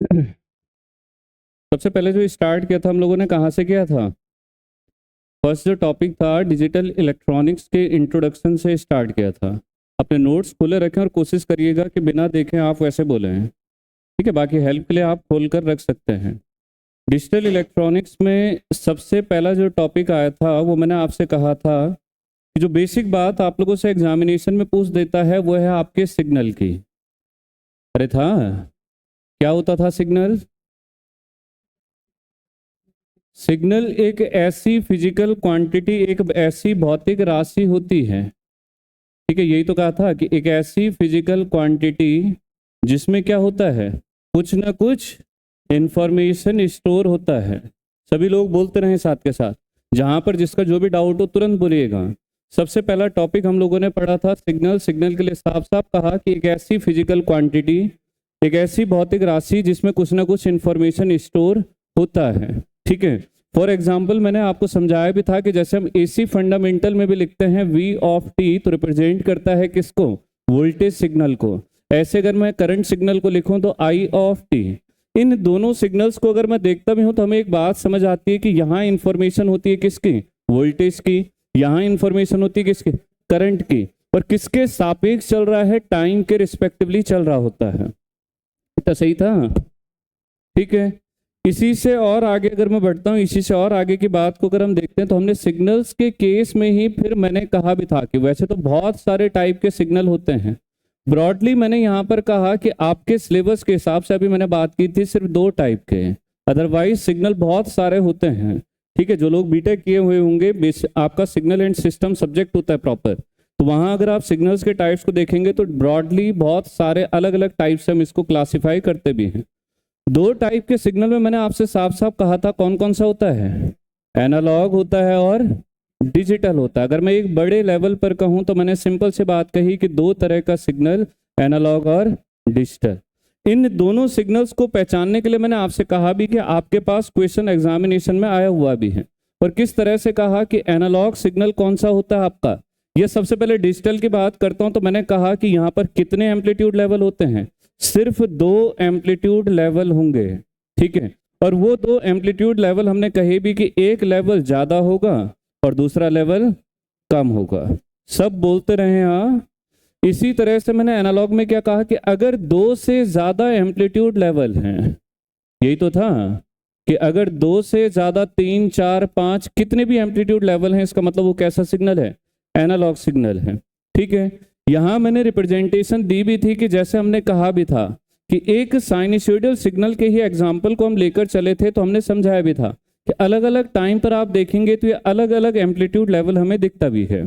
सबसे पहले जो स्टार्ट किया था हम लोगों ने कहाँ से किया था? फर्स्ट जो टॉपिक था डिजिटल इलेक्ट्रॉनिक्स के इंट्रोडक्शन से स्टार्ट किया था। अपने नोट्स खुले रखें और कोशिश करिएगा कि बिना देखे आप वैसे बोले हैं, ठीक है। बाकी हेल्प के लिए आप खोल कर रख सकते हैं। डिजिटल इलेक्ट्रॉनिक्स में सबसे पहला जो टॉपिक आया था वो मैंने आपसे कहा था कि जो बेसिक बात आप लोगों से एग्जामिनेशन में पूछ देता है वो है आपके सिग्नल की। अरे था, क्या होता था सिग्नल? सिग्नल एक ऐसी फिजिकल क्वांटिटी, एक ऐसी भौतिक राशि होती है, ठीक है। यही तो कहा था कि एक ऐसी फिजिकल क्वांटिटी जिसमें क्या होता है, कुछ ना कुछ इंफॉर्मेशन स्टोर होता है। सभी लोग बोलते रहे साथ के साथ, जहां पर जिसका जो भी डाउट हो तुरंत बोलिएगा। सबसे पहला टॉपिक हम लोगों ने पढ़ा था सिग्नल। सिग्नल के लिए साफ साफ कहा कि एक ऐसी फिजिकल क्वांटिटी, एक ऐसी भौतिक राशि जिसमें कुछ ना कुछ इंफॉर्मेशन स्टोर होता है, ठीक है। फॉर एग्जाम्पल मैंने आपको समझाया भी था कि जैसे हम एसी फंडामेंटल में भी लिखते हैं V ऑफ T, तो रिप्रेजेंट करता है किसको? वोल्टेज सिग्नल को। ऐसे अगर मैं करंट सिग्नल को लिखूं तो I ऑफ T। इन दोनों सिग्नल्स को अगर मैं देखता भी हूं तो हमें एक बात समझ आती है कि यहाँ इंफॉर्मेशन होती है किसकी? वोल्टेज की। यहाँ इंफॉर्मेशन होती है किसकी? करंट की। और किसके सापेक्ष चल रहा है? टाइम के रिस्पेक्टिवली चल रहा होता है। इतना सही था, ठीक है। इसी से और आगे अगर मैं बढ़ता हूँ, इसी से और आगे की बात को अगर हम देखते हैं तो हमने सिग्नल्स के केस में ही फिर मैंने कहा भी था कि वैसे तो बहुत सारे टाइप के सिग्नल होते हैं। ब्रॉडली मैंने यहाँ पर कहा कि आपके सिलेबस के हिसाब से अभी मैंने बात की थी सिर्फ 2 टाइप के, अदरवाइज सिग्नल बहुत सारे होते हैं, ठीक है। जो लोग बीटेक किए हुए होंगे, आपका सिग्नल एंड सिस्टम सब्जेक्ट होता है प्रॉपर, तो वहाँ अगर आप सिग्नल्स के टाइप्स को देखेंगे तो ब्रॉडली बहुत सारे अलग अलग टाइप से हम इसको क्लासीफाई करते भी हैं। 2 टाइप के सिग्नल में मैंने आपसे साफ साफ कहा था कौन कौन सा होता है? एनालॉग होता है और डिजिटल होता है। अगर मैं एक बड़े लेवल पर कहूं तो मैंने सिंपल से बात कही कि 2 तरह का सिग्नल, एनालॉग और डिजिटल। इन दोनों सिग्नल्स को पहचानने के लिए मैंने आपसे कहा भी कि आपके पास क्वेश्चन एग्जामिनेशन में आया हुआ भी है। और किस तरह से कहा कि एनालॉग सिग्नल कौन सा होता है आपका। ये सबसे पहले डिजिटल की बात करता हूं तो मैंने कहा कि यहाँ पर कितने एम्पलीट्यूड लेवल होते हैं? सिर्फ 2 एम्पलीट्यूड लेवल होंगे, ठीक है। और वो 2 एम्पलीट्यूड लेवल हमने कहे भी कि एक लेवल ज्यादा होगा और दूसरा लेवल कम होगा। सब बोलते रहे हाँ। इसी तरह से मैंने एनालॉग में क्या कहा कि अगर 2 से ज्यादा एम्पलीट्यूड लेवल हैं, यही तो था कि अगर 2 से ज्यादा 3, 4, 5 कितने भी एम्पलीट्यूड लेवल हैं, इसका मतलब वो कैसा सिग्नल है? एनालॉग सिग्नल है, ठीक है। यहां मैंने रिप्रेजेंटेशन दी भी थी कि जैसे हमने कहा भी था कि एक साइनसॉइडल सिग्नल के ही एग्जांपल को हम लेकर चले थे, तो हमने समझाया भी था कि अलग अलग टाइम पर आप देखेंगे तो ये अलग अलग एम्पलीट्यूड लेवल हमें दिखता भी है,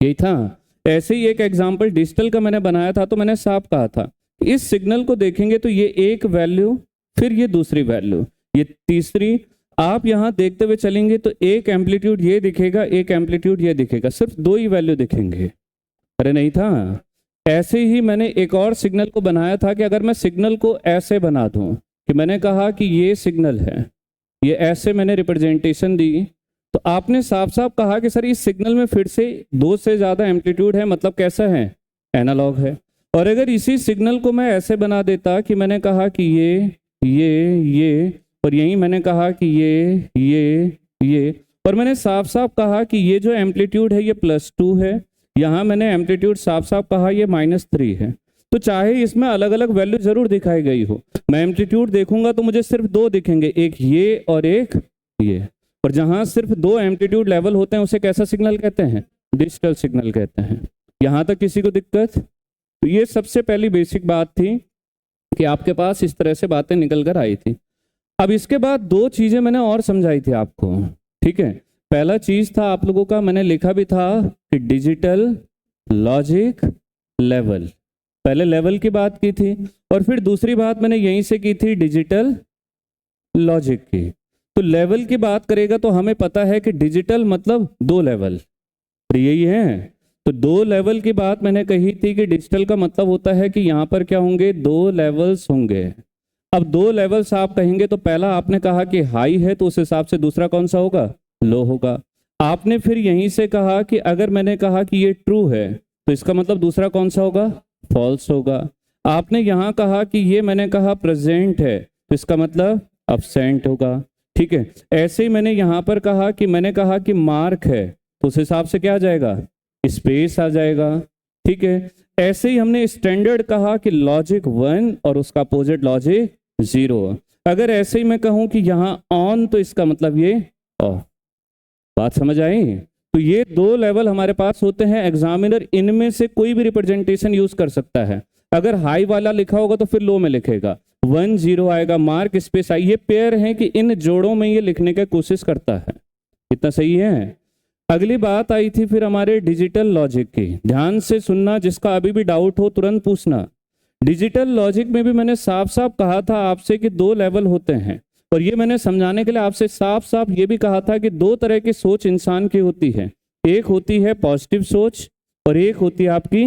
यही था। ऐसे ही एक एग्जांपल डिजिटल का मैंने बनाया था, तो मैंने साफ कहा था इस सिग्नल को देखेंगे तो ये एक वैल्यू, फिर ये दूसरी वैल्यू, ये तीसरी। आप यहां देखते हुए चलेंगे तो एक एम्पलीट्यूड ये दिखेगा, एक एम्पलीट्यूड ये दिखेगा, सिर्फ 2 ही वैल्यू दिखेंगे। अरे नहीं था। ऐसे ही मैंने एक और सिग्नल को बनाया था कि अगर मैं सिग्नल को ऐसे बना दूं कि मैंने कहा कि ये सिग्नल है, ये ऐसे मैंने रिप्रेजेंटेशन दी, तो आपने साफ साफ कहा कि सर इस सिग्नल में फिर से 2 से ज्यादा एम्पलीट्यूड है, मतलब कैसा है? एनालॉग है। और अगर इसी सिग्नल को मैं ऐसे बना देता कि मैंने कहा कि ये और यही मैंने कहा कि ये और मैंने साफ साफ कहा कि ये जो एम्पलीट्यूड है ये +2 है, यहाँ मैंने एम्पलीट्यूड साफ साफ कहा ये -3 है, तो चाहे इसमें अलग अलग वैल्यू जरूर दिखाई गई हो, मैं एम्पलीट्यूड देखूंगा तो मुझे सिर्फ 2 दिखेंगे, एक ये और एक ये। और जहां सिर्फ 2 एम्पलीट्यूड लेवल होते हैं उसे कैसा सिग्नल कहते हैं? डिजिटल सिग्नल कहते हैं। यहां तक किसी को दिक्कत? तो ये सबसे पहली बेसिक बात थी कि आपके पास इस तरह से बातें निकल कर आई थी। अब इसके बाद 2 चीजें मैंने और समझाई थी आपको, ठीक है। पहला चीज था आप लोगों का, मैंने लिखा भी था कि डिजिटल लॉजिक लेवल, पहले लेवल की बात की थी, और फिर दूसरी बात मैंने यहीं से की थी डिजिटल लॉजिक की। तो लेवल की बात करेगा तो हमें पता है कि डिजिटल मतलब 2 लेवल, तो यही है। तो 2 लेवल की बात मैंने कही थी कि डिजिटल का मतलब होता है कि यहां पर क्या होंगे? 2 लेवल्स होंगे। अब 2 लेवल्स आप कहेंगे तो पहला आपने कहा कि हाई है, तो उस हिसाब से दूसरा कौन सा होगा? लो होगा। आपने फिर यहीं से कहा कि अगर मैंने कहा कि ये ट्रू है तो इसका मतलब दूसरा कौन सा होगा? फॉल्स होगा। आपने यहाँ कहा कि ये मैंने कहा प्रेजेंट है, तो इसका मतलब अब्सेंट होगा। ठीक है, ऐसे ही मैंने यहाँ पर कहा कि मैंने कहा कि मार्क है, तो उस हिसाब से क्या आ जाएगा, स्पेस आ जाएगा। ठीक है, ऐसे ही हमने स्टैंडर्ड कहा कि लॉजिक 1 और उसका अपोजिट लॉजिक 0। अगर ऐसे ही मैं कहूं कि यहाँ ऑन, तो इसका मतलब ये ऑफ। बात समझ आई? तो ये दो लेवल हमारे पास होते हैं। एग्जामिनर इनमें से कोई भी रिप्रेजेंटेशन यूज कर सकता है। अगर हाई वाला लिखा होगा तो फिर लो में लिखेगा, 1 0 आएगा, मार्क स्पेस आई। ये पेयर है कि इन जोड़ों में ये लिखने की कोशिश करता है। इतना सही है? अगली बात आई थी फिर हमारे डिजिटल लॉजिक की। ध्यान से सुनना, जिसका अभी भी डाउट हो तुरंत पूछना। डिजिटल लॉजिक में भी मैंने साफ साफ कहा था आपसे कि दो लेवल होते हैं, और ये मैंने समझाने के लिए आपसे साफ साफ ये भी कहा था कि दो तरह की सोच इंसान की होती है। एक होती है पॉजिटिव सोच और एक होती है आपकी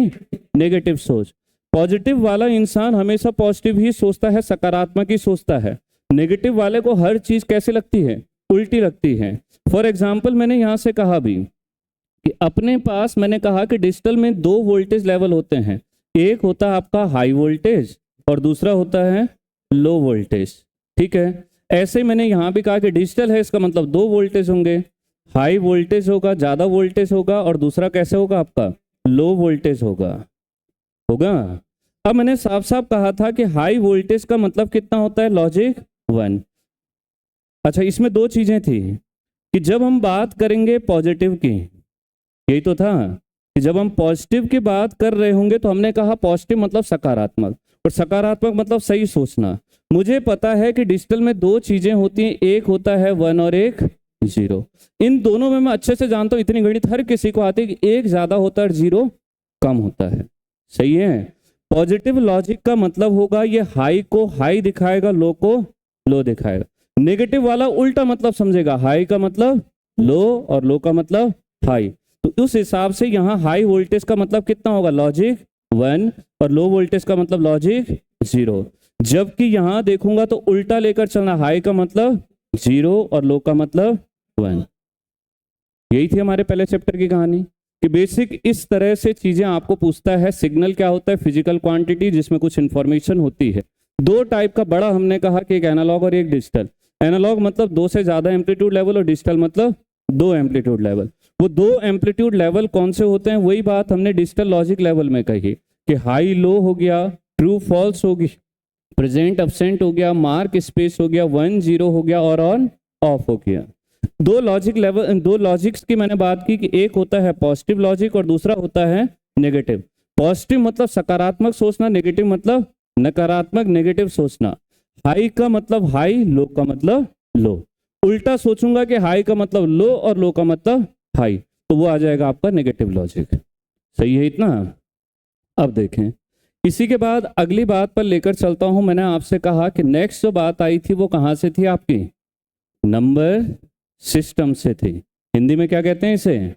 नेगेटिव सोच। पॉजिटिव वाला इंसान हमेशा पॉजिटिव ही सोचता है, सकारात्मक ही सोचता है। नेगेटिव वाले को हर चीज कैसे लगती है, उल्टी लगती है। फॉर एग्जाम्पल मैंने यहां से कहा भी कि अपने पास मैंने कहा कि डिजिटल में दो वोल्टेज लेवल होते हैं। एक होता है आपका हाई वोल्टेज और दूसरा होता है लो वोल्टेज। ठीक है, ऐसे ही मैंने यहां भी कहा कि डिजिटल है, इसका मतलब दो वोल्टेज होंगे। हाई वोल्टेज होगा, ज्यादा वोल्टेज होगा, और दूसरा कैसे होगा आपका, लो वोल्टेज होगा। अब मैंने साफ साफ कहा था कि हाई वोल्टेज का मतलब कितना होता है, लॉजिक 1। अच्छा, इसमें दो चीजें थी कि जब हम बात करेंगे पॉजिटिव की, यही तो था कि जब हम पॉजिटिव की बात कर रहे होंगे तो हमने कहा पॉजिटिव मतलब सकारात्मक, और सकारात्मक मतलब सही सोचना। मुझे पता है कि डिजिटल में दो चीजें होती हैं, एक होता है 1 और एक 0। इन दोनों में मैं अच्छे से जानता हूं, इतनी गणित हर किसी को आती है कि एक ज्यादा होता है और 0 कम होता है। सही है? पॉजिटिव लॉजिक का मतलब होगा ये हाई को हाई दिखाएगा, लो को लो दिखाएगा। नेगेटिव वाला उल्टा मतलब समझेगा, हाई का मतलब लो और लो का मतलब हाई। तो उस हिसाब से यहाँ हाई वोल्टेज का मतलब कितना होगा, लॉजिक 1, और लो वोल्टेज का मतलब लॉजिक 0। जबकि यहाँ देखूंगा तो उल्टा लेकर चलना, हाई का मतलब 0 और लो का मतलब 1। यही थी हमारे पहले चैप्टर की कहानी कि बेसिक इस तरह से चीजें आपको पूछता है। सिग्नल क्या होता है, फिजिकल क्वांटिटी जिसमें कुछ इंफॉर्मेशन होती है। दो टाइप का बड़ा हमने कहा कि एक एनालॉग और एक डिजिटल। एनालॉग मतलब दो से ज्यादा एम्पलीट्यूड लेवल, और डिजिटल मतलब दो एम्पलीट्यूड लेवल। वो दो एम्पलीट्यूड लेवल कौन से होते हैं, वही बात हमने डिजिटल लॉजिक लेवल में कही कि हाई लो हो गया, ट्रू फॉल्स होगी, प्रेजेंट अब्सेंट हो गया, मार्क स्पेस हो गया, 1 0 हो गया, और ऑन ऑफ हो गया। दो लॉजिक लेवल, दो लॉजिक्स की मैंने बात की कि एक होता है पॉजिटिव लॉजिक और दूसरा होता है नेगेटिव। पॉजिटिव मतलब सकारात्मक सोचना, नेगेटिव मतलब नकारात्मक नेगेटिव सोचना। हाई का मतलब हाई, लो का मतलब लो। उल्टा सोचूंगा कि हाई का मतलब लो और लो का मतलब हाई, तो वो आ जाएगा आपका नेगेटिव लॉजिक। सही है इतना? अब देखें, इसी के बाद अगली बात पर लेकर चलता हूं। मैंने आपसे कहा कि नेक्स्ट जो बात आई थी वो कहां से थी आपकी, नंबर सिस्टम से थी। हिंदी में क्या कहते हैं इसे,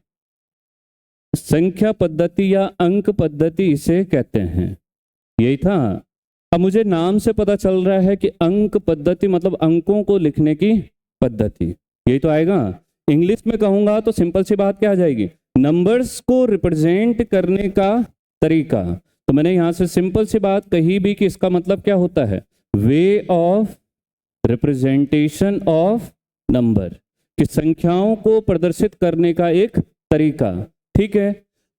संख्या पद्धति या अंक पद्धति इसे कहते हैं। यही था। अब मुझे नाम से पता चल रहा है कि अंक पद्धति मतलब अंकों को लिखने की पद्धति, यही तो आएगा। इंग्लिश में कहूंगा तो सिंपल सी बात क्या आ जाएगी, नंबर्स को रिप्रेजेंट करने का तरीका। तो मैंने यहां से सिंपल सी बात कही भी कि इसका मतलब क्या होता है, way of representation of number, कि संख्याओं को प्रदर्शित करने का एक तरीका। ठीक है,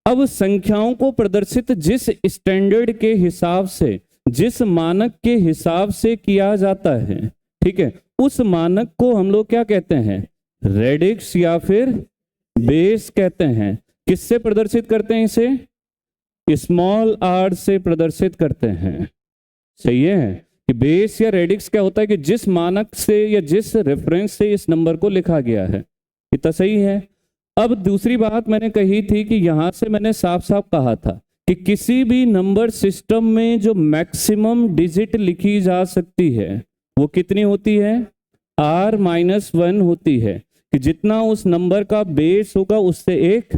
अब संख्याओं को प्रदर्शित जिस स्टैंडर्ड के हिसाब से, जिस मानक के हिसाब से किया जाता है, ठीक है, उस मानक को हम लोग क्या कहते हैं, रेडिक्स या फिर बेस कहते हैं। किससे प्रदर्शित करते हैं इसे, स्मॉल आर से प्रदर्शित करते हैं। सही है कि बेस या रेडिक्स क्या होता है कि जिस मानक से या जिस रेफरेंस से इस नंबर को लिखा गया है। इतना सही है। अब दूसरी बात मैंने कही थी कि यहां से मैंने साफ साफ कहा था कि किसी भी नंबर सिस्टम में जो मैक्सिमम डिजिट लिखी जा सकती है वो कितनी होती है, R-1 होती है, कि जितना उस नंबर का बेस होगा उससे एक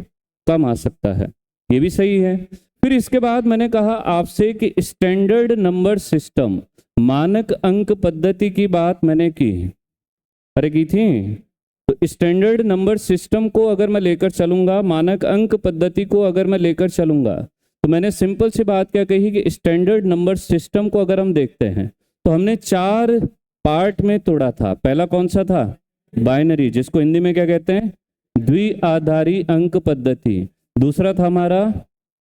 कम आ सकता है। ये भी सही है। फिर इसके बाद मैंने कहा आपसे कि स्टैंडर्ड नंबर सिस्टम, मानक अंक पद्धति की बात मैंने की, अरे की थी। तो स्टैंडर्ड नंबर सिस्टम को अगर मैं लेकर चलूंगा, मानक अंक पद्धति को अगर मैं लेकर चलूंगा, तो मैंने सिंपल सी बात क्या कही कि स्टैंडर्ड नंबर सिस्टम को अगर हम देखते हैं तो हमने 4 पार्ट में तोड़ा था। पहला कौन सा था? बाइनरी, जिसको हिंदी में क्या कहते हैं? द्विआधारी अंक पद्धति। दूसरा था हमारा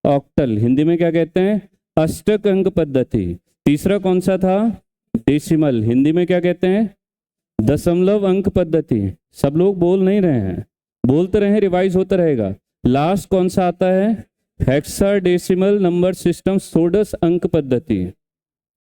ऑक्टल, हिंदी में क्या कहते हैं? अष्टक अंक पद्धति। तीसरा कौन सा था? डेसिमल, हिंदी में क्या कहते हैं? दशमलव अंक पद्धति। सब लोग बोल नहीं रहे हैं, बोलते रहे, रिवाइज होता रहेगा। लास्ट कौन सा आता है? हेक्साडेसिमल नंबर सिस्टम, षोडश अंक पद्धति।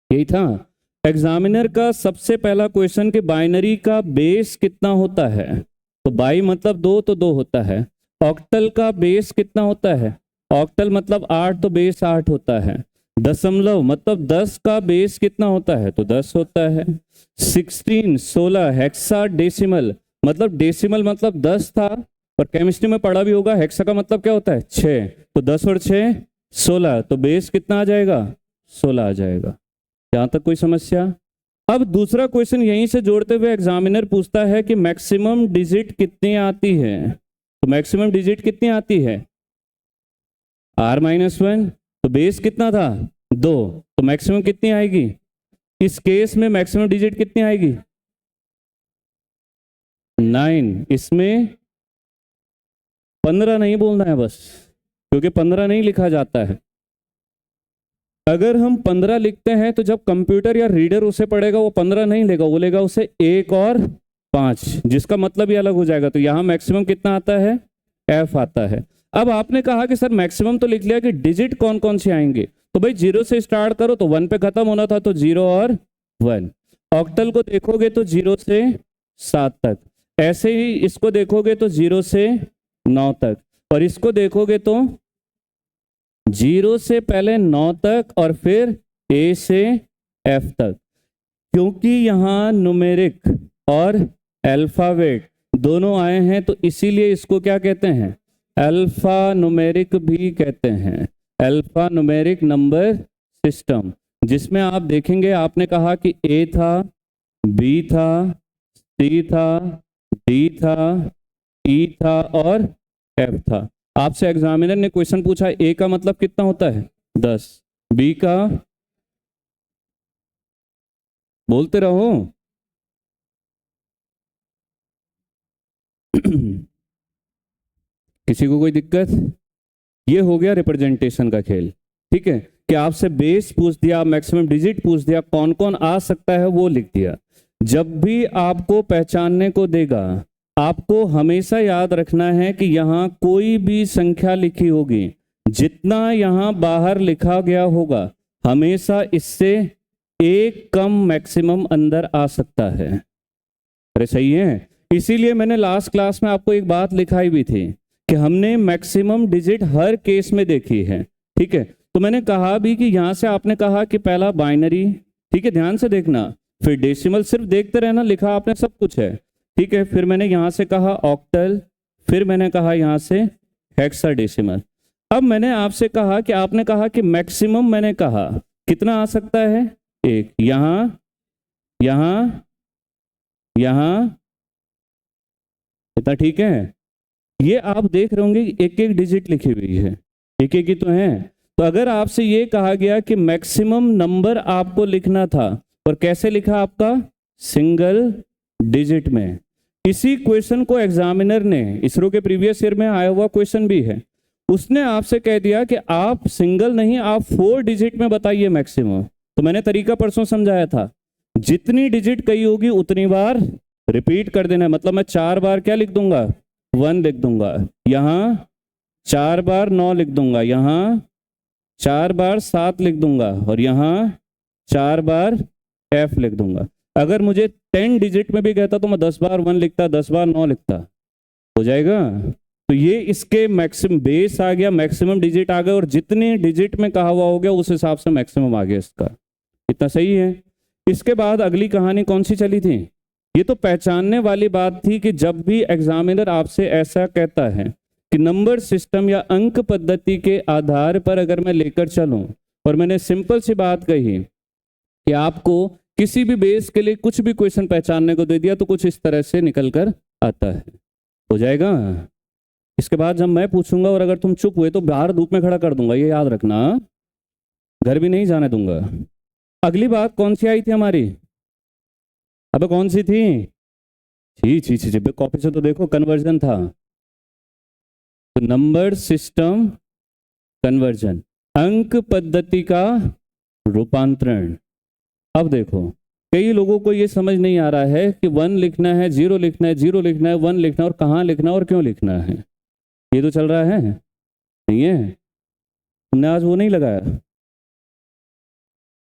यही था एग्जामिनर का सबसे पहला क्वेश्चन कि बाइनरी का बेस कितना होता है। तो बाई मतलब 2, तो 2 होता है। ऑक्टल का बेस कितना होता है? ऑक्टल मतलब 8, तो बेस 8 होता है। दशमलव मतलब 10 का बेस कितना होता है? तो 10 होता है। 16 हेक्साडेसिमल मतलब डेसिमल मतलब 10 था, और केमिस्ट्री में पढ़ा भी होगा, हेक्सा का मतलब क्या होता है? 6, तो 10 और 6 16, तो बेस कितना आ जाएगा? 16 आ जाएगा। यहां तक कोई समस्या? अब दूसरा क्वेश्चन यहीं से जोड़ते हुए एग्जामिनर पूछता है कि मैक्सिमम डिजिट कितनी आती है। तो मैक्सिमम डिजिट कितनी आती है? r-1, तो बेस कितना था? 2, तो मैक्सिमम कितनी आएगी? इस केस में मैक्सिमम डिजिट कितनी आएगी? 9। इसमें 15 नहीं बोलना है बस, क्योंकि 15 नहीं लिखा जाता है। अगर हम 15 लिखते हैं तो जब कंप्यूटर या रीडर उसे पढ़ेगा वो 15 नहीं लेगा, वो लेगा उसे 1 और 5, जिसका मतलब ही अलग हो जाएगा। तो यहां मैक्सिमम कितना आता है? f आता है। अब आपने कहा कि सर मैक्सिमम तो लिख लिया, कि डिजिट कौन कौन से आएंगे? तो भाई 0 से स्टार्ट करो, तो 1 पे खत्म होना था, तो 0 और 1। ऑक्टल को देखोगे तो 0 से 7 तक, ऐसे ही इसको देखोगे तो 0 से 9 तक, और इसको देखोगे तो 0 से पहले 9 तक और फिर A से F तक। क्योंकि यहाँ न्यूमेरिक और अल्फाबेट दोनों आए हैं, तो इसीलिए इसको क्या कहते हैं? अल्फा न्यूमेरिक भी कहते हैं, अल्फा न्यूमेरिक नंबर सिस्टम। जिसमें आप देखेंगे, आपने कहा कि A था, B था, C था, D था, E था और F था। आपसे एग्जामिनर ने क्वेश्चन पूछा A का मतलब कितना होता है? 10, B का, बोलते रहो किसी को कोई दिक्कत? ये हो गया रिप्रेजेंटेशन का खेल, ठीक है, कि आपसे बेस पूछ दिया, मैक्सिमम डिजिट पूछ दिया, कौन कौन आ सकता है वो लिख दिया। जब भी आपको पहचानने को देगा, आपको हमेशा याद रखना है कि यहाँ कोई भी संख्या लिखी होगी, जितना यहाँ बाहर लिखा गया होगा, हमेशा इससे एक कम मैक्सिमम अंदर आ सकता है। अरे सही है। इसीलिए मैंने लास्ट क्लास में आपको एक बात लिखाई भी थी कि हमने मैक्सिमम डिजिट हर केस में देखी है, ठीक है। तो मैंने कहा भी कि यहां से आपने कहा कि पहला बाइनरी, ठीक है, ध्यान से देखना, फिर डेसिमल, सिर्फ देखते रहना, लिखा आपने सब कुछ है, ठीक है। फिर मैंने यहां से कहा ऑक्टल, फिर मैंने कहा यहां से हेक्साडेसिमल। अब मैंने आपसे कहा कि आपने कहा कि मैक्सिमम, मैंने कहा कितना आ सकता है? 1, यहां, यहां, यहां, इतना, ठीक है। ये आप देख रहे होंगे एक एक डिजिट लिखी हुई है, एक एक ही तो है। तो अगर आपसे ये कहा गया कि मैक्सिमम नंबर आपको लिखना था, और कैसे लिखा आपका? सिंगल डिजिट में। इसी क्वेश्चन को एग्जामिनर ने, इसरो के प्रीवियस ईयर में आया हुआ क्वेश्चन भी है, उसने आपसे कह दिया कि आप सिंगल नहीं, आप 4 डिजिट में बताइए मैक्सिमम। तो मैंने तरीका परसों समझाया था, जितनी डिजिट कही होगी उतनी बार रिपीट कर देना है। मतलब मैं 4 बार क्या लिख दूंगा? 1 लिख दूंगा, यहां 4 बार 9 लिख दूंगा, यहां 4 बार 7 लिख दूंगा, और यहां 4 बार F लिख दूंगा। अगर मुझे 10 डिजिट में भी कहता तो मैं 10 बार 1 लिखता, 10 बार 9 लिखता, हो जाएगा। तो ये इसके मैक्सिमम बेस आ गया, मैक्सिमम डिजिट आ गया, और जितने डिजिट में कहा हुआ हो गया उस हिसाब से मैक्सिमम आ गया इसका। इतना सही है। इसके बाद अगली कहानी कौन सी चली थी? ये तो पहचानने वाली बात थी कि जब भी एग्जामिनर आपसे ऐसा कहता है कि नंबर सिस्टम या अंक पद्धति के आधार पर अगर मैं लेकर चलूं, और मैंने सिंपल सी बात कही कि आपको किसी भी बेस के लिए कुछ भी क्वेश्चन पहचानने को दे दिया तो कुछ इस तरह से निकल कर आता है, हो जाएगा। इसके बाद जब मैं पूछूंगा और अगर तुम चुप हुए तो बाहर धूप में खड़ा कर दूंगा, ये याद रखना, घर भी नहीं जाने दूंगा। अगली बात कौन सी आई थी हमारी? अबे कौन सी थी? छी छी छी छी, कॉपी से तो देखो, कन्वर्जन था। तो नंबर सिस्टम कन्वर्जन, अंक पद्धति का रूपांतरण। अब देखो, कई लोगों को ये समझ नहीं आ रहा है कि 1 लिखना है, 0 लिखना है, 0 लिखना है, 1 लिखना है, और कहाँ लिखना है और क्यों लिखना है। ये तो चल रहा है, नहीं है? तुमने आज वो नहीं लगाया?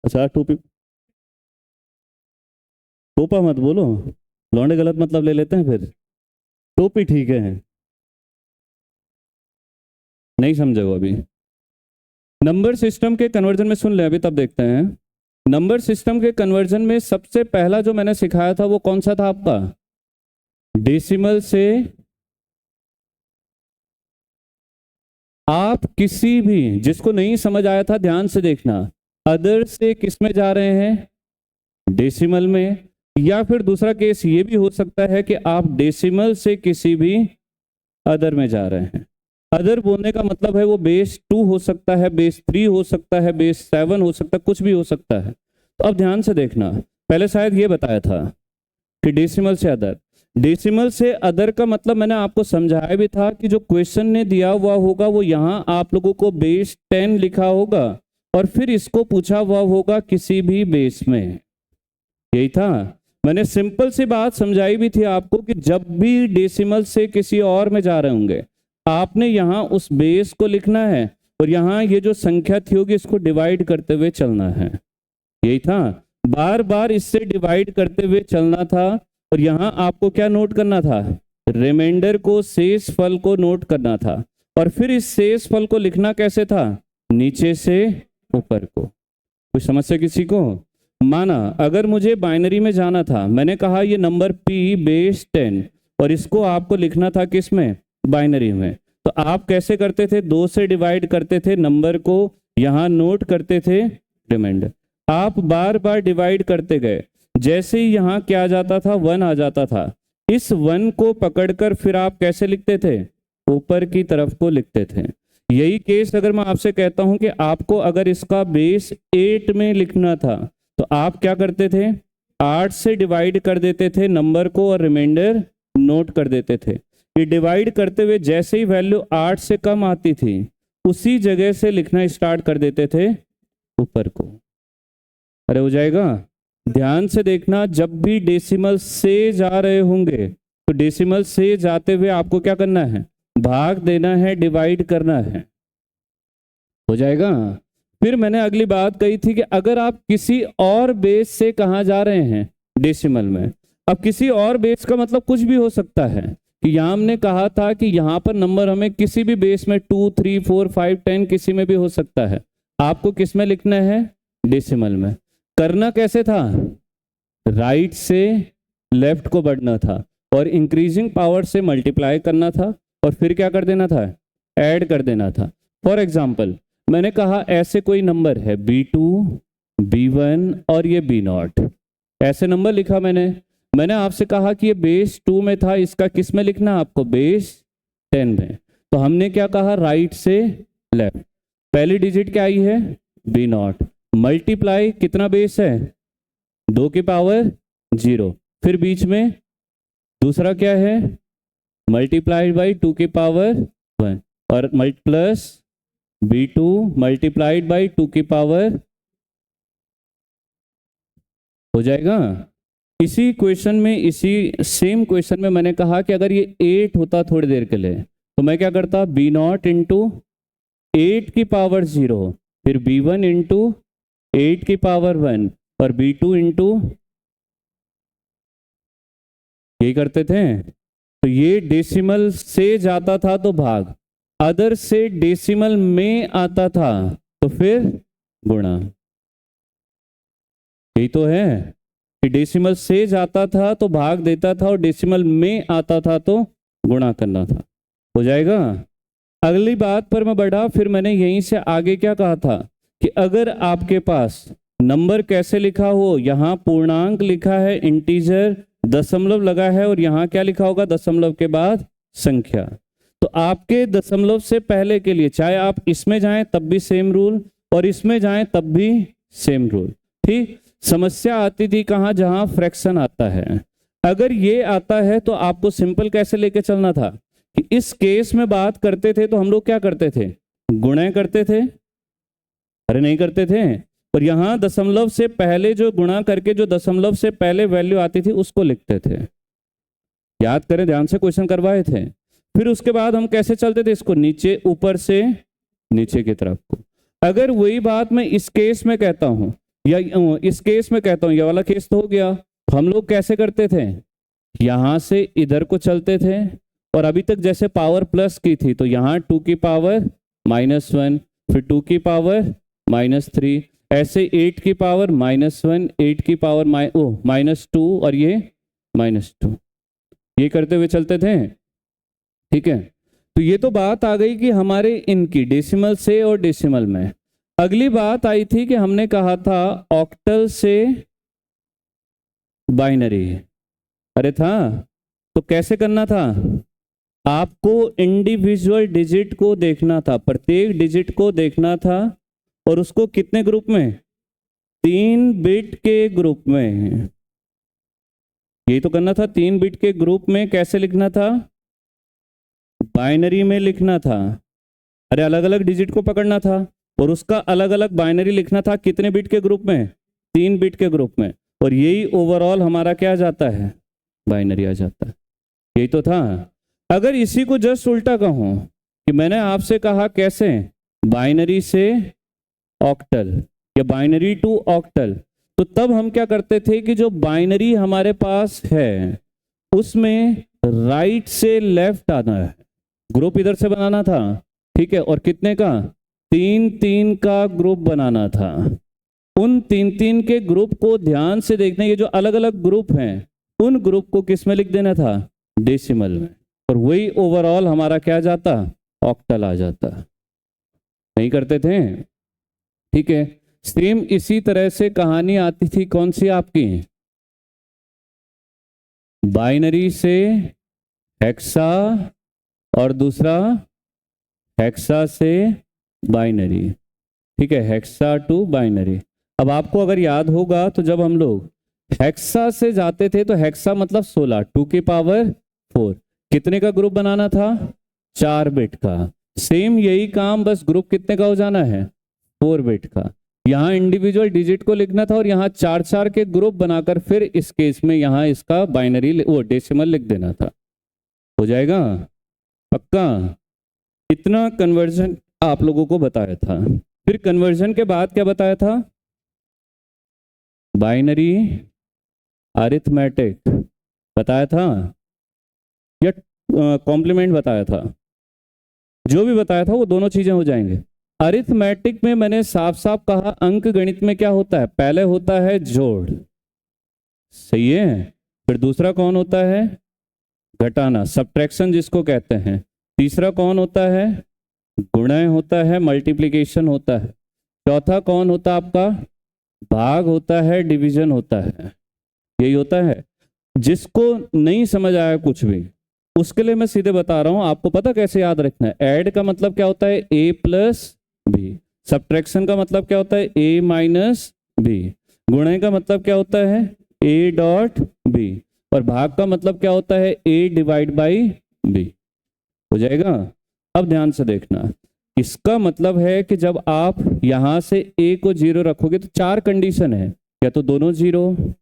अच्छा, टोपी टोपा मत बोलो, लौंडे गलत मतलब ले लेते हैं फिर। टोपी ठीक है, नहीं समझे वो अभी। नंबर सिस्टम के कन्वर्जन में सुन ले, अभी तब देखते हैं। नंबर सिस्टम के कन्वर्जन में सबसे पहला जो मैंने सिखाया था वो कौन सा था आपका? डेसिमल से आप किसी भी, जिसको नहीं समझ आया था ध्यान से देखना, अदर से किस में जा रहे हैं? डेसिमल में। या फिर दूसरा केस ये भी हो सकता है कि आप डेसिमल से किसी भी अदर में जा रहे हैं। अदर बोलने का मतलब है वो बेस 2 हो सकता है, बेस 3 हो सकता है, बेस 7 हो सकता है, कुछ भी हो सकता है। तो अब ध्यान से देखना, पहले शायद ये बताया था कि डेसिमल से अदर। डेसिमल से अदर का मतलब मैंने आपको समझाया भी था कि जो क्वेश्चन ने दिया हुआ होगा वो यहाँ आप लोगों को बेस 10 लिखा होगा और फिर इसको पूछा हुआ होगा किसी भी बेस में। यही था, मैंने सिंपल सी बात समझाई भी थी आपको कि जब भी डेसिमल से किसी और में जा रहे होंगे आपने यहाँ उस बेस को लिखना है और यहाँ ये जो संख्या थी होगी इसको डिवाइड करते हुए चलना है। यही था, बार बार इससे डिवाइड करते हुए चलना था। और यहाँ आपको क्या नोट करना था? रिमाइंडर को, शेष फल को नोट करना था। और फिर इस शेष फल को लिखना कैसे था? नीचे से ऊपर को। कुछ समस्या किसी को? माना अगर मुझे बाइनरी में जाना था, मैंने कहा ये नंबर p बेस 10 और इसको आपको लिखना था किस में? बाइनरी में। तो आप कैसे करते थे? 2 से डिवाइड करते थे, नंबर को यहाँ नोट करते थे रिमाइंडर। आप बार बार डिवाइड करते गए, जैसे ही यहाँ क्या आ जाता था? 1 आ जाता था। इस 1 को पकड़कर फिर आप कैसे लिखते थे? ऊपर की तरफ को लिखते थे। यही केस अगर मैं आपसे कहता हूं कि आपको अगर इसका बेस 8 में लिखना था तो आप क्या करते थे? 8 से डिवाइड कर देते थे नंबर को और रिमाइंडर नोट कर देते थे। ये डिवाइड करते हुए जैसे ही वैल्यू 8 से कम आती थी उसी जगह से लिखना स्टार्ट कर देते थे ऊपर को। अरे हो जाएगा? ध्यान से देखना, जब भी डेसिमल से जा रहे होंगे तो डेसिमल से जाते हुए आपको क्या करना है? भाग देना है, डिवाइड करना है। हो जाएगा? फिर मैंने अगली बात कही थी कि अगर आप किसी और बेस से कहाँ जा रहे हैं? डेसिमल में। अब किसी और बेस का मतलब कुछ भी हो सकता है कि यहाँ हमने कहा था कि यहाँ पर नंबर हमें किसी भी बेस में 2, 3, 4, 5, 10 किसी में भी हो सकता है। आपको किस में लिखना है? डेसिमल में। करना कैसे था? राइट से लेफ्ट को बढ़ना था और इंक्रीजिंग पावर से मल्टीप्लाई करना था और फिर क्या कर देना था? ऐड कर देना था। फॉर एग्जाम्पल मैंने कहा ऐसे कोई नंबर है B2, B1 और ये B0, ऐसे नंबर लिखा मैंने आपसे कहा कि ये बेस 2 में था, इसका किस में लिखना आपको? बेस 10 में। तो हमने क्या कहा? राइट से लेफ्ट। पहली डिजिट क्या आई है? B0। मल्टीप्लाई, कितना बेस है? 2 की पावर 0। फिर बीच में दूसरा क्या है? मल्टीप्लाइड बाई 2 की पावर 1 और प्लस B2 मल्टीप्लाइड बाई 2 की पावर। हो जाएगा? इसी क्वेश्चन में, इसी सेम क्वेश्चन में मैंने कहा कि अगर ये 8 होता थोड़ी देर के लिए तो मैं क्या करता? B0 इंटू 8 की पावर 0, फिर B1 इंटू 8 की पावर 1 और B2 इंटू, यही करते थे। तो ये डेसिमल से जाता था तो भाग, अदर से डेसिमल में आता था तो फिर गुणा। यही तो है कि डेसिमल से जाता था तो भाग देता था और डेसिमल में आता था तो गुणा करना था। हो जाएगा? अगली बात पर मैं बढ़ा, फिर मैंने यहीं से आगे क्या कहा था कि अगर आपके पास नंबर कैसे लिखा हो, यहाँ पूर्णांक लिखा है, इंटीजर, दशमलव लगा है और यहाँ क्या लिखा होगा? दशमलव के बाद संख्या। तो आपके दशमलव से पहले के लिए चाहे आप इसमें जाएं तब भी सेम रूल और इसमें जाएं तब भी सेम रूल। ठीक, समस्या आती थी कहाँ, जहां फ्रैक्शन आता है। अगर ये आता है तो आपको सिंपल कैसे लेके चलना था कि इस केस में बात करते थे तो हम लोग क्या करते थे, गुणा करते थे, अरे नहीं करते थे। और यहां दशमलव से पहले जो गुणा करके जो दशमलव से पहले वैल्यू आती थी उसको लिखते थे। याद करें, ध्यान से क्वेश्चन करवाए थे। फिर उसके बाद हम कैसे चलते थे, इसको नीचे ऊपर से नीचे की तरफ को। अगर वही बात मैं इस केस में कहता हूं या इस केस में कहता हूं, ये वाला केस तो हो गया, तो हम लोग कैसे करते थे, यहां से इधर को चलते थे और अभी तक जैसे पावर प्लस की थी तो यहां 2 की पावर -1, फिर 2 की पावर -3, ऐसे 8 की पावर -1, 8 की पावर -2 और ये -2, ये करते हुए चलते थे। ठीक है, तो ये तो बात आ गई कि हमारे इनकी डेसिमल से और डेसिमल में। अगली बात आई थी कि हमने कहा था ऑक्टल से बाइनरी, अरे था, तो कैसे करना था, आपको इंडिविजुअल डिजिट को देखना था, प्रत्येक डिजिट को देखना था और उसको कितने ग्रुप में, 3 बिट के ग्रुप में। यही तो करना था, 3 बिट के ग्रुप में। कैसे लिखना था, बाइनरी में लिखना था। अरे अलग अलग डिजिट को पकड़ना था और उसका अलग अलग बाइनरी लिखना था। कितने बिट के ग्रुप में, 3 बिट के ग्रुप में। और यही ओवरऑल हमारा क्या आ जाता है, बाइनरी आ जाता है। यही तो था। अगर इसी को जस्ट उल्टा कहूं कि मैंने आपसे कहा कैसे, बाइनरी से ऑक्टल या बाइनरी टू ऑक्टल, तो तब हम क्या करते थे कि जो बाइनरी हमारे पास है उसमें राइट से लेफ्ट आना है, ग्रुप इधर से बनाना था। ठीक है, और कितने का, 3-3 का ग्रुप बनाना था। उन 3-3 के ग्रुप को ध्यान से देखना, ये जो अलग अलग ग्रुप हैं उन ग्रुप को किस में लिख देना था, डेसिमल में। और वही ओवरऑल हमारा क्या जाता, ऑक्टल आ जाता। नहीं करते थे। ठीक है, सेम इसी तरह से कहानी आती थी, कौन सी आपकी, बाइनरी से हेक्सा और दूसरा हेक्सा से बाइनरी। ठीक है, हेक्सा टू बाइनरी। अब आपको अगर याद होगा तो जब हम लोग हेक्सा से जाते थे तो हेक्सा मतलब 16, 2 की पावर 4, कितने का ग्रुप बनाना था, 4 बिट का। सेम यही काम, बस ग्रुप कितने का हो जाना है, 4 बिट का। यहाँ इंडिविजुअल डिजिट को लिखना था और यहाँ 4-4 के ग्रुप बनाकर फिर इस केस में यहाँ इसका बाइनरी डेसिमल लिख देना था। हो जाएगा पक्का। इतना कन्वर्जन आप लोगों को बताया था। फिर कन्वर्जन के बाद क्या बताया था, बाइनरी अरिथमेटिक बताया था या कॉम्प्लीमेंट बताया था, जो भी बताया था वो दोनों चीजें हो जाएंगे। अरिथमेटिक में मैंने साफ साफ कहा, अंक गणित में क्या होता है, पहले होता है जोड़, सही है। फिर दूसरा कौन होता है, घटाना, सब्ट्रैक्शन जिसको कहते हैं। तीसरा कौन होता है, गुणा होता है, मल्टीप्लिकेशन होता है। चौथा कौन होता है आपका, भाग होता है, डिवीजन होता है। यही होता है। जिसको नहीं समझ आया कुछ भी, उसके लिए मैं सीधे बता रहा हूं, आपको पता कैसे याद रखना है। ऐड का मतलब क्या होता है, a प्लस बी। सब्ट्रैक्शन का मतलब क्या होता है, a माइनस बी। गुणा का मतलब क्या होता है, a डॉट बी। और भाग का मतलब क्या होता है, a डिवाइड बाई बी। हो जाएगा। अब ध्यान से देखना, इसका मतलब है कि जब आप यहां से a को 0 रखोगे तो 4 कंडीशन है, या तो दोनों 0,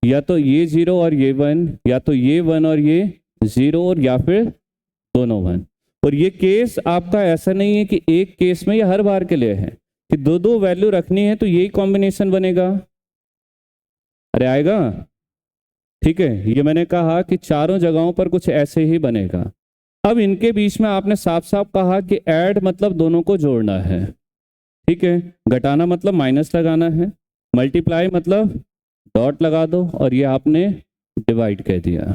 या तो ये 0 और ये 1, या तो ये 1 और ये 0, और या फिर दोनों 1। और ये केस आपका ऐसा नहीं है कि एक केस में या हर बार के लिए है कि 2-2 वैल्यू रखनी है तो यही कॉम्बिनेशन बनेगा। अरे आएगा। ठीक है, ये मैंने कहा कि चारों जगहों पर कुछ ऐसे ही बनेगा। अब इनके बीच में आपने साफ साफ कहा कि ऐड मतलब दोनों को जोड़ना है। ठीक है, घटाना मतलब माइनस लगाना है, मल्टीप्लाई मतलब डॉट लगा दो, और ये आपने डिवाइड कह दिया।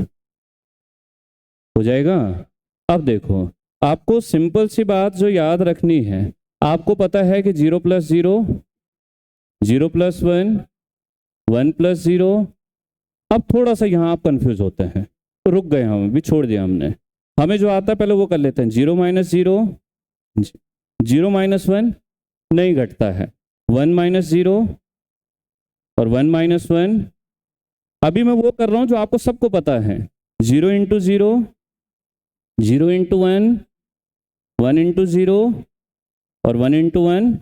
हो जाएगा। अब देखो, आपको सिंपल सी बात जो याद रखनी है, आपको पता है कि 0 + 0, 0 + 1, 1 + 0। अब थोड़ा सा यहां आप कंफ्यूज होते हैं, रुक गए, हम भी छोड़ दिया हमने। हमें जो आता है पहले वो कर लेते हैं। 0 माइनस 0, 0 माइनस 1 नहीं घटता है, 1 माइनस 0 और 1 माइनस 1। अभी मैं वो कर रहा हूं जो आपको सबको पता है, 0 इंटू 0, 0 इंटू 1, 1 इंटू 0 और 1 इंटू 1।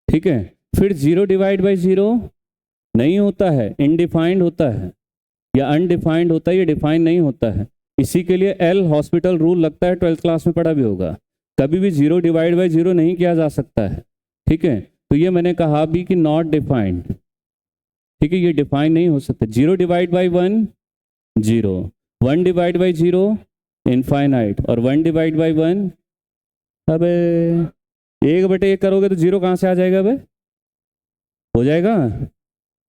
ठीक है, फिर 0 डिवाइड बाई 0 नहीं होता है, इनडिफाइंड होता है या अनडिफाइंड होता है, ये डिफाइन नहीं होता है। इसी के लिए एल हॉस्पिटल रूल लगता है, 12th क्लास में पढ़ा भी होगा। कभी भी 0 डिवाइड बाई 0 नहीं किया जा सकता है। ठीक है, तो ये मैंने कहा भी कि नॉट डिफाइंड। ठीक है, ये डिफाइन नहीं हो सकता। 0 divide by 1 0, 1 divide by 0 infinite और 1 डिवाइड बाई 1, अबे 1/1 करोगे तो 0 कहाँ से आ जाएगा? अबे हो जाएगा।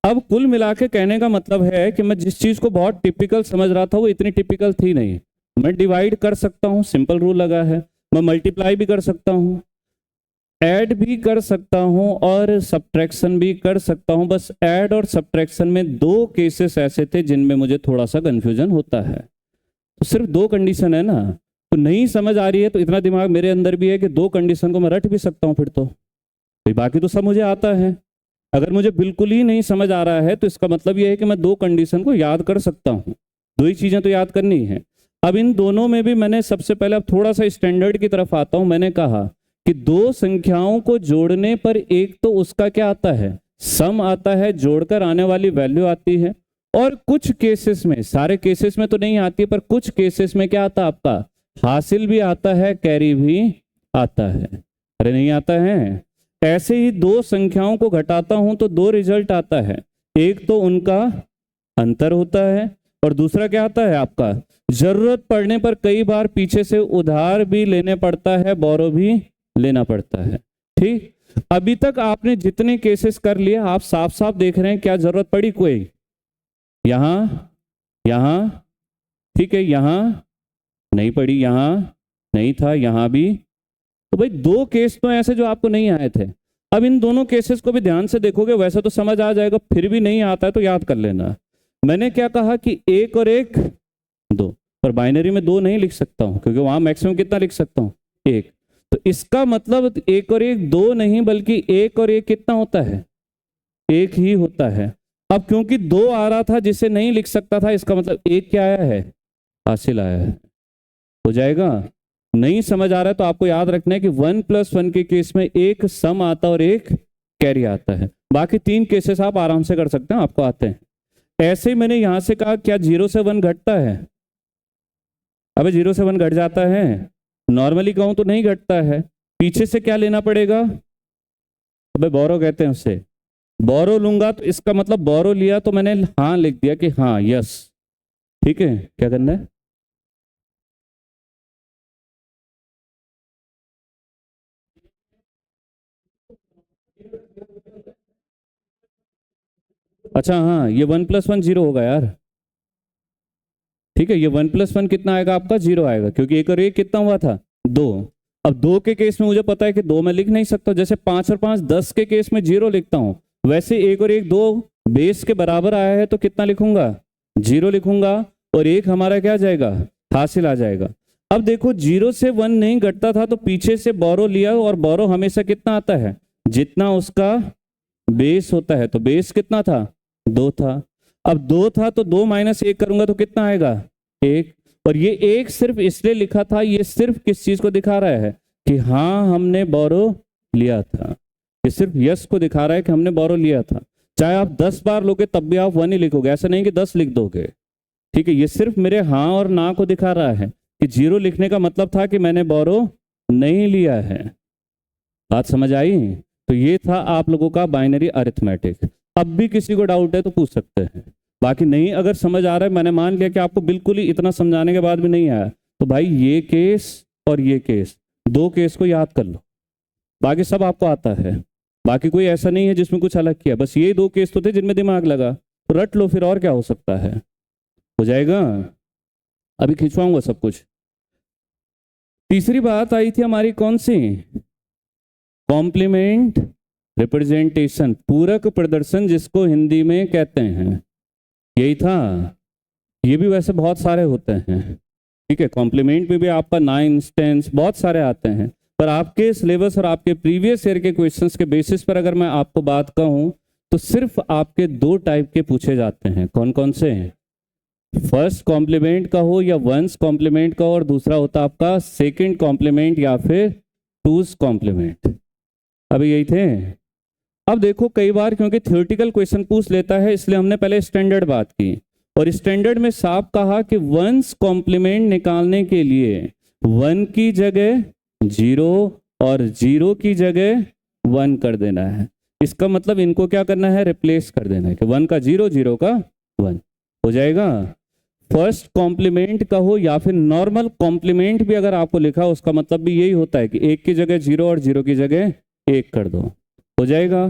अब कुल मिला के कहने का मतलब है कि मैं जिस चीज को बहुत टिपिकल समझ रहा था वो इतनी टिपिकल थी नहीं। मैं डिवाइड कर सकता हूँ, सिंपल रूल लगा है। मैं मल्टीप्लाई भी कर सकता हूँ, ऐड भी कर सकता हूँ और सब्ट्रैक्शन भी कर सकता हूँ। बस ऐड और सब्ट्रैक्शन में दो केसेस ऐसे थे जिनमें मुझे थोड़ा सा कंफ्यूजन होता है। तो सिर्फ दो कंडीशन है ना, तो नहीं समझ आ रही है तो इतना दिमाग मेरे अंदर भी है कि दो कंडीशन को मैं रट भी सकता हूँ। फिर तो बाकी तो सब मुझे आता है। अगर मुझे बिल्कुल ही नहीं समझ आ रहा है तो इसका मतलब यह है कि मैं दो कंडीशन को याद कर सकता हूँ। दो ही चीजें तो याद करनी है। अब इन दोनों में भी मैंने सबसे पहले अब थोड़ा सा स्टैंडर्ड की तरफ आता हूं। मैंने कहा कि दो संख्याओं को जोड़ने पर एक तो उसका क्या आता है, सम आता है, जोड़कर आने वाली वैल्यू आती है। और कुछ केसेस में, सारे केसेस में तो नहीं आती पर कुछ केसेस में क्या आता है आपका, हासिल भी आता है, कैरी भी आता है। अरे नहीं आता है। ऐसे ही दो संख्याओं को घटाता हूं तो दो रिजल्ट आता है। एक तो उनका अंतर होता है और दूसरा क्या आता है आपका, जरूरत पड़ने पर कई बार पीछे से उधार भी लेने पड़ता है, बोरो भी लेना पड़ता है। ठीक, अभी तक आपने जितने केसेस कर लिए आप साफ साफ देख रहे हैं क्या जरूरत पड़ी कोई, यहां यहां, ठीक है, यहां नहीं पड़ी, यहां नहीं था, यहां भी। तो भाई दो केस तो ऐसे जो आपको नहीं आए थे। अब इन दोनों केसेस को भी ध्यान से देखोगे, वैसे तो समझ आ जाएगा, फिर भी नहीं आता है तो याद कर लेना। मैंने क्या कहा कि एक और एक दो, पर बाइनरी में दो नहीं लिख सकता हूं क्योंकि वहां मैक्सिमम कितना लिख सकता हूं, एक। तो इसका मतलब एक और एक दो नहीं बल्कि एक और एक कितना होता है, एक ही होता है। अब क्योंकि दो आ रहा था जिसे नहीं लिख सकता था, इसका मतलब एक क्या आया है, हासिल आया है। हो जाएगा। नहीं समझ आ रहा है तो आपको याद रखना है कि 1 + 1 के केस में एक सम आता है और एक कैरी आता है। बाकी तीन केसेस आप आराम से कर सकते हैं, आपको आते हैं। ऐसे ही मैंने यहां से कहा क्या 0 से 1 घटता है, अबे 0 से 1 घट जाता है। नॉर्मली कहूं तो नहीं घटता है। पीछे से क्या लेना पड़ेगा, अबे बोरो कहते हैं उसे, बोरो लूंगा तो इसका मतलब बोरो लिया तो मैंने हाँ लिख दिया कि हाँ यस। ठीक है, क्या करना है, अच्छा हाँ, ये 1 + 1 0 होगा यार। ठीक है, ये 1 + 1 कितना आएगा आपका, 0 आएगा क्योंकि एक और एक कितना हुआ था, दो। अब दो के केस में मुझे पता है कि दो मैं लिख नहीं सकता, जैसे 5 और 5 10 के केस में 0 लिखता हूं, वैसे एक और एक दो बेस के बराबर आया है तो कितना लिखूंगा, 0 लिखूंगा। और एक हमारा क्या आ जाएगा, हासिल आ जाएगा। अब देखो 0 से 1 नहीं घटता था तो पीछे से बोरो लिया, और बोरो हमेशा कितना आता है, जितना उसका बेस होता है। तो बेस कितना था, 2 था। अब 2 था तो 2 - 1 करूंगा तो कितना आएगा, 1। और ये एक सिर्फ इसलिए लिखा था, ये सिर्फ किस चीज को दिखा रहा है कि हाँ हमने बोरो लिया था। ये सिर्फ यस को दिखा रहा है कि हमने बोरो लिया था। चाहे आप 10 बार लोगे तब भी आप 1 ही लिखोगे, ऐसा नहीं कि 10 लिख दोगे। ठीक है, ये सिर्फ मेरे हाँ और ना को दिखा रहा है कि 0 लिखने का मतलब था कि मैंने बोरो नहीं लिया है। बात समझ आई। तो ये था आप लोगों का बाइनरी अरिथमेटिक। अब भी किसी को डाउट है तो पूछ सकते हैं, बाकी नहीं अगर समझ आ रहा है, मैंने मान लिया कि आपको बिल्कुल ही इतना समझाने के बाद भी नहीं आया, तो भाई ये केस और ये केस, दो केस को याद कर लो, बाकी सब आपको आता है। बाकी कोई ऐसा नहीं है जिसमें कुछ अलग किया, बस ये दो केस तो थे जिनमें दिमाग लगा, तो रट लो, फिर और क्या हो सकता है। हो जाएगा, अभी खिंचवाऊंगा सब कुछ। तीसरी बात आई थी हमारी कौन सी, कॉम्प्लीमेंट रिप्रेजेंटेशन, पूरक प्रदर्शन जिसको हिंदी में कहते हैं, यही था। ये भी वैसे बहुत सारे होते हैं। ठीक है, कॉम्प्लीमेंट में भी आपका 9 10 बहुत सारे आते हैं, पर आपके सिलेबस और आपके प्रीवियस ईयर के क्वेश्चंस के बेसिस पर अगर मैं आपको बात कहूं तो सिर्फ आपके 2 टाइप के पूछे जाते हैं। कौन कौन से हैं? फर्स्ट कॉम्प्लीमेंट का हो या वंस कॉम्प्लीमेंट का हो, और दूसरा होता आपका सेकंड कॉम्प्लीमेंट या फिर टूज कॉम्प्लीमेंट। अभी यही थे। अब देखो कई बार क्योंकि थ्योरेटिकल क्वेश्चन पूछ लेता है इसलिए हमने पहले स्टैंडर्ड बात की, और स्टैंडर्ड में साफ कहा कि वंस कॉम्प्लीमेंट निकालने के लिए 1 की जगह 0 और 0 की जगह 1 कर देना है। इसका मतलब इनको क्या करना है? रिप्लेस कर देना है कि 1 का 0 0 का 1 हो जाएगा। फर्स्ट कॉम्प्लीमेंट का हो या फिर नॉर्मल कॉम्प्लीमेंट भी अगर आपको लिखा उसका मतलब भी यही होता है कि 1 की जगह 0 और 0 की जगह 1 कर दो, हो जाएगा।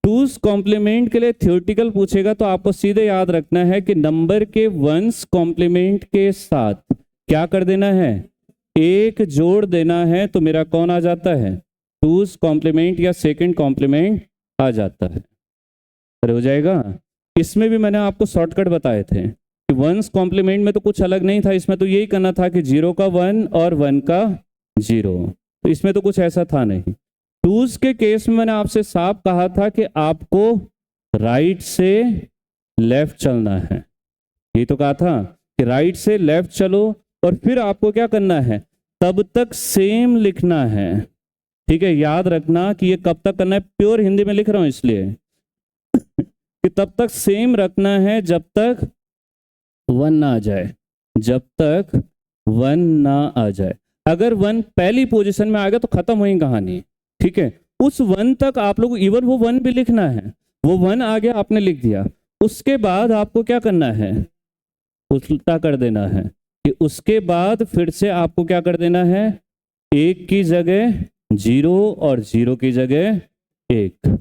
टूज कॉम्प्लीमेंट के लिए थ्योरेटिकल पूछेगा तो आपको सीधे याद रखना है कि नंबर के वंस कॉम्प्लीमेंट के साथ क्या कर देना है? 1 जोड़ देना है, तो मेरा कौन आ जाता है? टूज कॉम्प्लीमेंट या सेकंड कॉम्प्लीमेंट आ जाता है। अरे हो जाएगा। इसमें भी मैंने आपको शॉर्टकट बताए थे कि वंस कॉम्प्लीमेंट में तो कुछ अलग नहीं था, इसमें तो यही करना था कि 0 का 1 और 1 का 0, तो इसमें तो कुछ ऐसा था नहीं। टूज के केस में मैंने आपसे साफ कहा था कि आपको राइट से लेफ्ट चलना है। ये तो कहा था कि राइट से लेफ्ट चलो, और फिर आपको क्या करना है? तब तक सेम लिखना है। ठीक है, याद रखना कि ये कब तक करना है। प्योर हिंदी में लिख रहा हूं इसलिए कि तब तक सेम रखना है जब तक 1 ना आ जाए, जब तक 1 ना आ जाए। अगर 1 पहली पोजीशन में आ गया तो खत्म हुई कहानी। ठीक है, उस 1 तक आप लोग इवन वो 1 भी लिखना है। वो 1 आ गया, आपने लिख दिया, उसके बाद आपको क्या करना है? उल्टा कर देना है कि उसके बाद फिर से आपको क्या कर देना है? 1 की जगह 0 और 0 की जगह 1।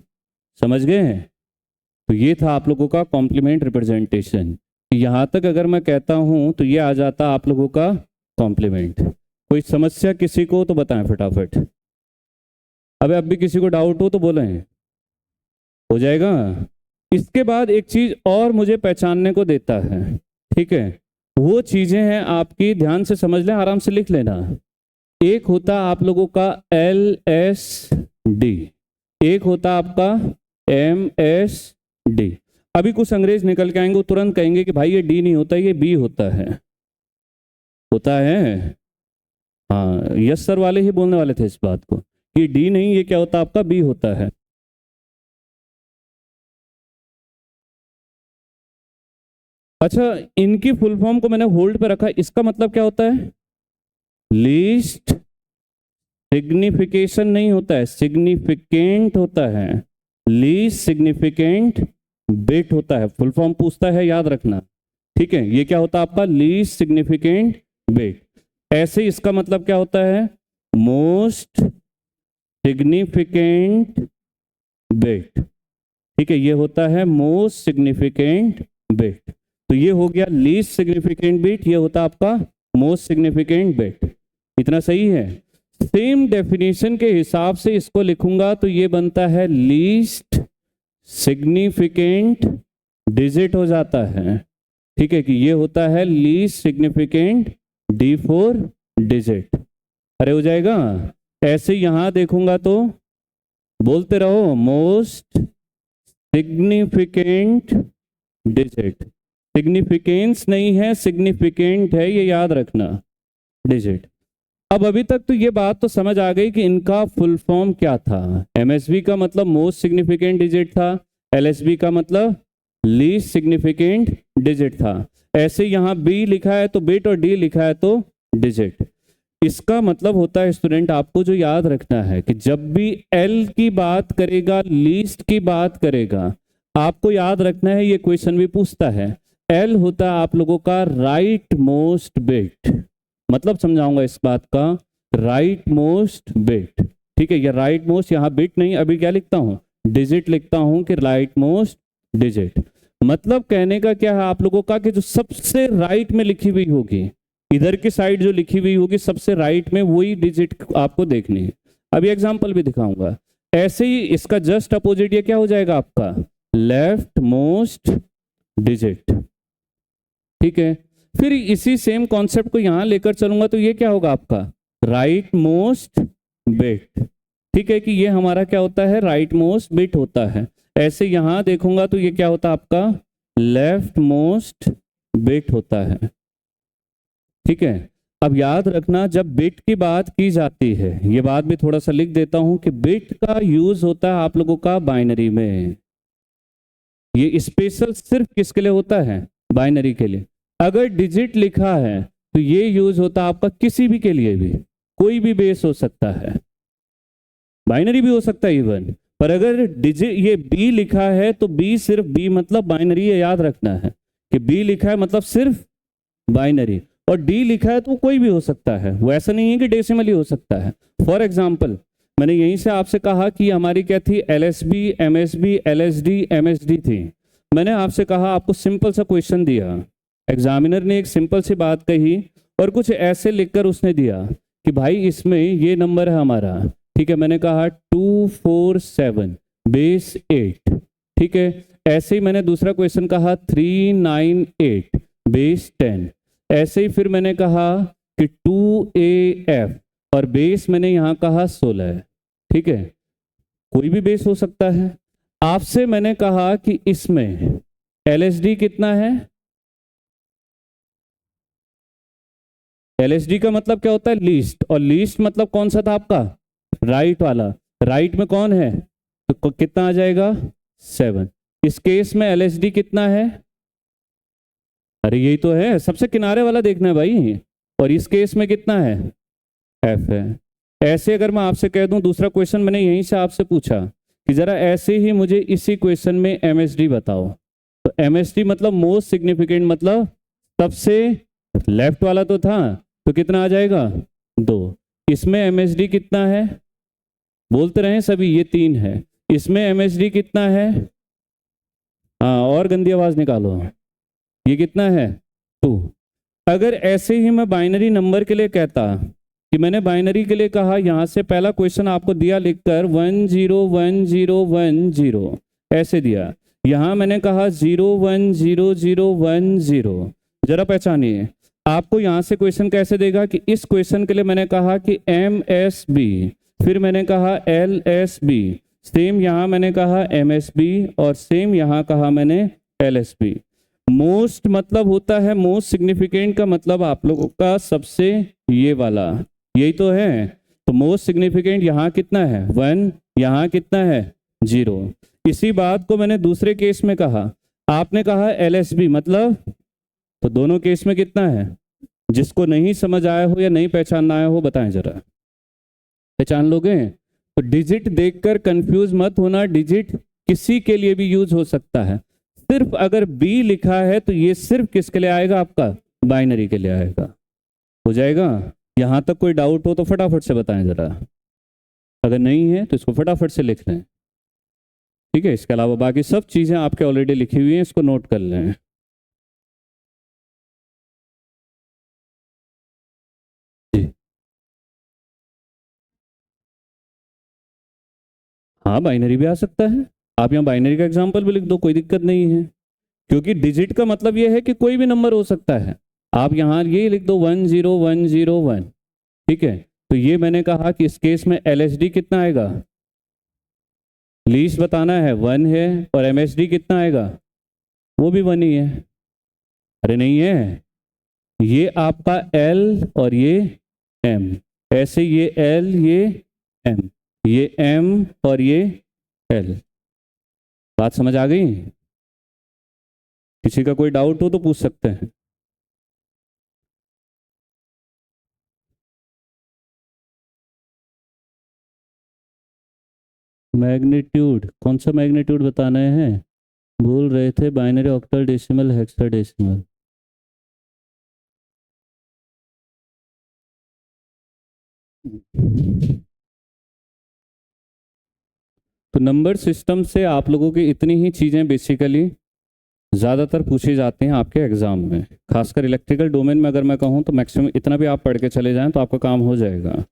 समझ गए? तो ये था आप लोगों का कॉम्प्लीमेंट रिप्रेजेंटेशन। यहां तक अगर मैं कहता हूं तो ये आ जाता आप लोगों का कॉम्प्लीमेंट। कोई समस्या किसी को तो बताएं फटाफट। अब भी किसी को डाउट हो तो बोलें, हो जाएगा। इसके बाद एक चीज और मुझे पहचानने को देता है, ठीक है, वो चीजें हैं आपकी, ध्यान से समझ लें, आराम से लिख लेना। एक होता आप लोगों का LSD, एक होता आपका MSD। अभी कुछ अंग्रेज निकल के आएंगे, वो तुरंत कहेंगे कि भाई ये D नहीं होता, ये B होता है। होता है, हाँ, यस सर वाले ही बोलने वाले थे इस बात को कि D नहीं, ये क्या होता आपका B होता है। अच्छा, इनकी फुल फॉर्म को मैंने होल्ड पे रखा, इसका मतलब क्या होता है? लीस्ट सिग्निफिकेशन नहीं होता है, सिग्निफिकेंट होता है। लीस्ट सिग्निफिकेंट बिट होता है, फुल फॉर्म पूछता है, याद रखना। ठीक है, ये क्या होता है आपका? Least significant bit. ऐसे इसका मतलब क्या होता है? Most significant bit. ठीक है, ये होता है मोस्ट सिग्निफिकेंट बिट। तो ये हो गया लीस्ट सिग्निफिकेंट बिट, ये होता आपका मोस्ट सिग्निफिकेंट बिट। इतना सही है? सेम डेफिनेशन के हिसाब से इसको लिखूंगा तो ये बनता है लीस्ट सिग्निफिकेंट डिजिट हो जाता है। ठीक है, कि ये होता है लीस्ट सिग्निफिकेंट D4 डिजिट। अरे हो जाएगा। ऐसे यहां देखूंगा तो बोलते रहो मोस्ट सिग्निफिकेंट डिजिट। सिग्निफिकेंस नहीं है, सिग्निफिकेंट है, ये याद रखना, डिजिट। अब अभी तक तो ये बात तो समझ आ गई कि इनका फुल फॉर्म क्या था। MSB का मतलब मोस्ट सिग्निफिकेंट डिजिट था, LSB का मतलब लीस्ट सिग्निफिकेंट डिजिट था। ऐसे यहां B लिखा है तो बिट और D लिखा है तो डिजिट। इसका मतलब होता है स्टूडेंट, आपको जो याद रखना है कि जब भी L की बात करेगा, लीस्ट की बात करेगा, आपको याद रखना है, ये क्वेश्चन भी पूछता है, L होता है आप लोगों का राइट मोस्ट बिट। मतलब समझाऊंगा इस बात का, राइट मोस्ट बिट। ठीक है, ये राइट मोस्ट, यहाँ बिट नहीं, अभी क्या लिखता हूं? डिजिट लिखता हूं कि राइट मोस्ट डिजिट। मतलब कहने का क्या है आप लोगों का कि जो सबसे राइट में लिखी हुई होगी, इधर की साइड जो लिखी हुई होगी सबसे राइट में, वही डिजिट आपको देखनी है। अभी एग्जांपल भी दिखाऊंगा। ऐसे ही इसका जस्ट अपोजिट ये क्या हो जाएगा आपका? Left most digit. ठीक है, फिर इसी सेम कॉन्सेप्ट को यहां लेकर चलूंगा तो ये क्या होगा आपका राइट मोस्ट बिट। ठीक है कि ये हमारा क्या होता है राइट मोस्ट बिट होता है। ऐसे यहां देखूंगा तो ये क्या होता है आपका लेफ्ट मोस्ट बिट होता है। ठीक है, अब याद रखना जब बिट की बात की जाती है, ये बात भी थोड़ा सा लिख देता हूं कि बिट का यूज होता है आप लोगों का बाइनरी में। ये स्पेशल सिर्फ किसके लिए होता है बाइनरी के लिए। अगर डिजिट लिखा है तो ये यूज होता है आपका किसी भी के लिए भी, कोई भी बेस हो सकता है, बाइनरी भी हो सकता है इवन। पर अगर डिजिट ये बी लिखा है तो बी सिर्फ बी मतलब बाइनरी है, याद रखना है कि बी लिखा है मतलब सिर्फ बाइनरी। और डी लिखा है तो कोई भी हो सकता है, वो ऐसा नहीं है कि डेसिमल ही हो सकता है। फॉर एग्जाम्पल मैंने यहीं से आपसे कहा कि हमारी क्या थी एलएसबी एमएसबी एलएसडी एमएसडी थी। मैंने आपसे कहा आपको सिंपल सा क्वेश्चन दिया, एग्जामिनर ने एक सिंपल सी बात कही और कुछ ऐसे लिखकर उसने दिया कि भाई इसमें ये नंबर है हमारा। ठीक है, मैंने कहा 247 बेस 8। ठीक है, ऐसे ही मैंने दूसरा क्वेश्चन कहा 398 बेस 10। ऐसे ही फिर मैंने कहा कि 2AF और बेस मैंने यहां कहा 16 है। ठीक है, कोई भी बेस हो सकता है। आपसे मैंने कहा कि इसमें LSD कितना है, LSD का मतलब क्या होता है लीस्ट, और लीस्ट मतलब कौन सा था आपका राइट वाला। राइट में कौन है तो कितना आ जाएगा 7। इस केस में LSD कितना है, अरे यही तो है सबसे किनारे वाला देखना है भाई। और इस केस में कितना है F है। ऐसे अगर मैं आपसे कह दूं दूसरा क्वेश्चन मैंने यहीं से आपसे पूछा कि जरा ऐसे ही मुझे इसी क्वेश्चन में MSD बताओ, तो MSD मतलब मोस्ट सिग्निफिकेंट मतलब सबसे लेफ्ट वाला तो था, तो कितना आ जाएगा 2। इसमें MSD कितना है बोलते रहे सभी, ये 3 है। इसमें MSD कितना है, हाँ और गंदी आवाज निकालो, ये कितना है 2। अगर ऐसे ही मैं बाइनरी नंबर के लिए कहता कि मैंने बाइनरी के लिए कहा यहां से पहला क्वेश्चन आपको दिया लिखकर 101010 ऐसे दिया, यहां मैंने कहा 010010। जरा पहचानिए आपको यहां से क्वेश्चन कैसे देगा कि इस क्वेश्चन के लिए मैंने कहा कि MSB, फिर मैंने कहा LSB, सेम यहां मैंने कहा MSB और सेम यहां कहा मैंने LSB। मोस्ट मतलब होता है मोस्ट सिग्निफिकेंट का मतलब आप लोगों का सबसे ये वाला, यही तो है। तो मोस्ट सिग्निफिकेंट यहाँ कितना है 1, यहाँ कितना है 0। इसी बात को मैंने दूसरे केस में कहा, आपने कहा LSB मतलब, तो दोनों केस में कितना है। जिसको नहीं समझ आया हो या नहीं पहचानना आया हो बताएं जरा, पहचान लोगे। तो डिजिट देखकर कंफ्यूज मत होना, डिजिट किसी के लिए भी यूज हो सकता है। सिर्फ अगर बी लिखा है तो ये सिर्फ किसके लिए आएगा आपका बाइनरी के लिए आएगा। हो जाएगा, यहां तक कोई डाउट हो तो फटाफट से बताएं जरा, अगर नहीं है तो इसको फटाफट से लिख लें। ठीक है, इसके अलावा बाकी सब चीजें आपके ऑलरेडी लिखी हुई हैं, इसको नोट कर लें। जी हाँ, बाइनरी भी आ सकता है, आप यहाँ बाइनरी का एग्जाम्पल भी लिख दो, कोई दिक्कत नहीं है। क्योंकि डिजिट का मतलब यह है कि कोई भी नंबर हो सकता है। आप यहाँ ये लिख दो 10101। ठीक है, तो ये मैंने कहा कि इस केस में LSD कितना आएगा, लीस्ट बताना है 1 है, और MSD कितना आएगा वो भी 1 ही है। अरे नहीं है, ये आपका L और ये M, ऐसे ये L ये M, ये M और ये L। बात समझ आ गई, किसी का कोई डाउट हो तो पूछ सकते हैं। मैग्नीट्यूड, कौन सा मैग्नीट्यूड बताना है, भूल रहे थे बाइनरी ऑक्टल डेसिमल हेक्साडेसिमल। तो नंबर सिस्टम से आप लोगों की इतनी ही चीज़ें बेसिकली ज़्यादातर पूछी जाती हैं आपके एग्जाम में, खासकर इलेक्ट्रिकल डोमेन में अगर मैं कहूँ तो मैक्सिमम इतना भी आप पढ़ के चले जाएं तो आपका काम हो जाएगा।